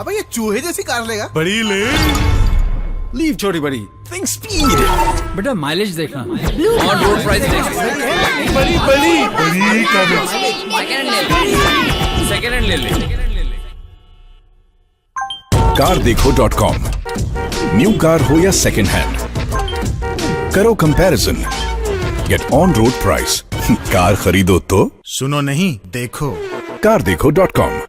अबे ये चूहे जैसी कार लेगा। बड़ी ले। लीव छोटी बड़ी, थिंक स्पीड। बेटा माइलेज देखना, ऑन रोड प्राइस देखना। बड़ी बड़ी बड़ी कार। सेकंड हैंड ले ले। car-dekho.com। न्यू कार हो या सेकंड हैंड, करो comparison, get on road price. Car खरीदो तो सुनो नहीं, देखो। car-dekho.com।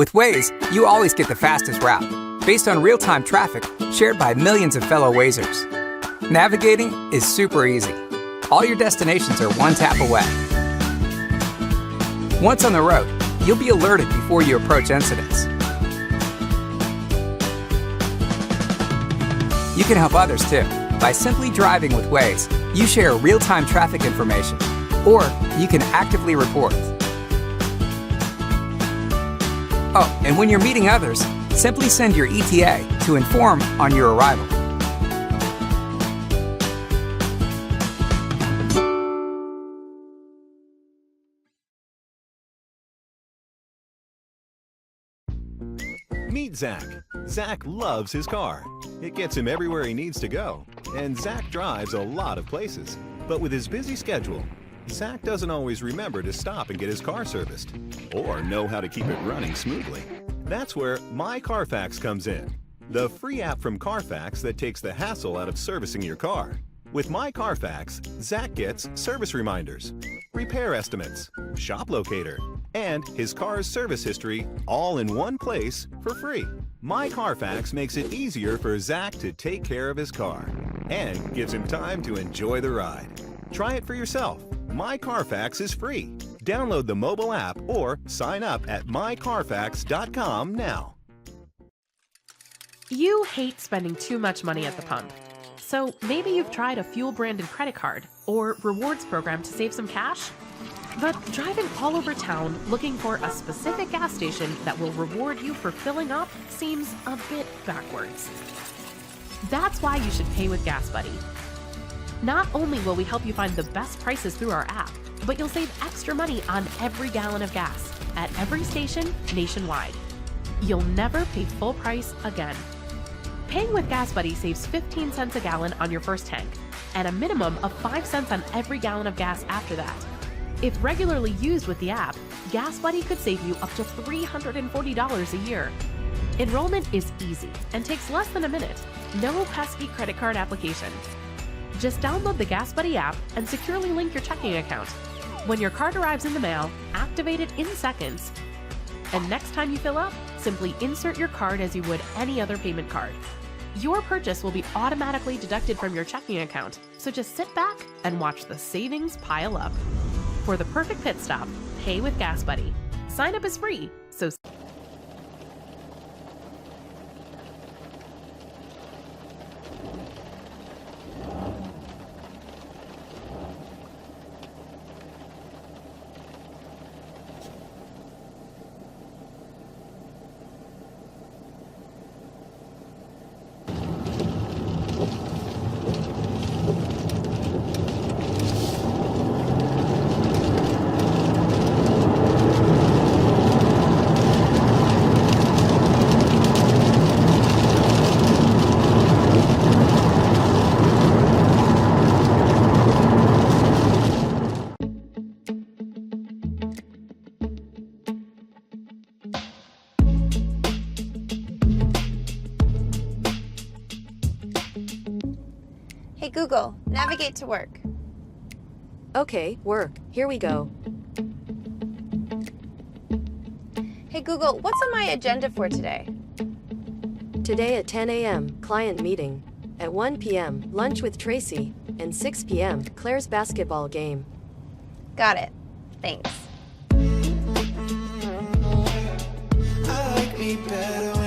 With Waze, you always get the fastest route, based on real-time traffic shared by millions of fellow Wazers. Navigating is super easy. All your destinations are one tap away. Once on the road, you'll be alerted before you approach incidents. You can help others too. By simply driving with Waze, you share real-time traffic information, or you can actively report. Oh, and when you're meeting others, simply send your ETA to inform on your arrival. Meet Zach. Zach loves his car. It gets him everywhere he needs to go. And Zach drives a lot of places. But with his busy schedule, Zach doesn't always remember to stop and get his car serviced, or know how to keep it running smoothly. That's where myCarFAX comes in, the free app from CARFAX that takes the hassle out of servicing your car. With myCarFAX, Zach gets service reminders, repair estimates, shop locator, and his car's service history all in one place for free. myCarFAX makes it easier for Zach to take care of his car and gives him time to enjoy the ride. Try it for yourself. myCarFAX is free. Download the mobile app or sign up at mycarfax.com now. You hate spending too much money at the pump. So maybe you've tried a fuel-branded credit card or rewards program to save some cash? But driving all over town looking for a specific gas station that will reward you for filling up seems a bit backwards. That's why you should pay with GasBuddy. Not only will we help you find the best prices through our app, but you'll save extra money on every gallon of gas at every station nationwide. You'll never pay full price again. Paying with GasBuddy saves 15 cents a gallon on your first tank, and a minimum of 5 cents on every gallon of gas after that. If regularly used with the app, GasBuddy could save you up to $340 a year. Enrollment is easy and takes less than a minute. No pesky credit card application. Just download the GasBuddy app and securely link your checking account. When your card arrives in the mail, activate it in seconds. And next time you fill up, simply insert your card as you would any other payment card. Your purchase will be automatically deducted from your checking account, so just sit back and watch the savings pile up. For the perfect pit stop, pay with GasBuddy. Sign up is free, so Google, navigate to work. Okay, work. Here we go. Hey Google, what's on my agenda for today? Today at 10 a.m., client meeting. At 1 p.m., lunch with Tracy. And 6 p.m., Claire's basketball game. Got it. Thanks. I like me better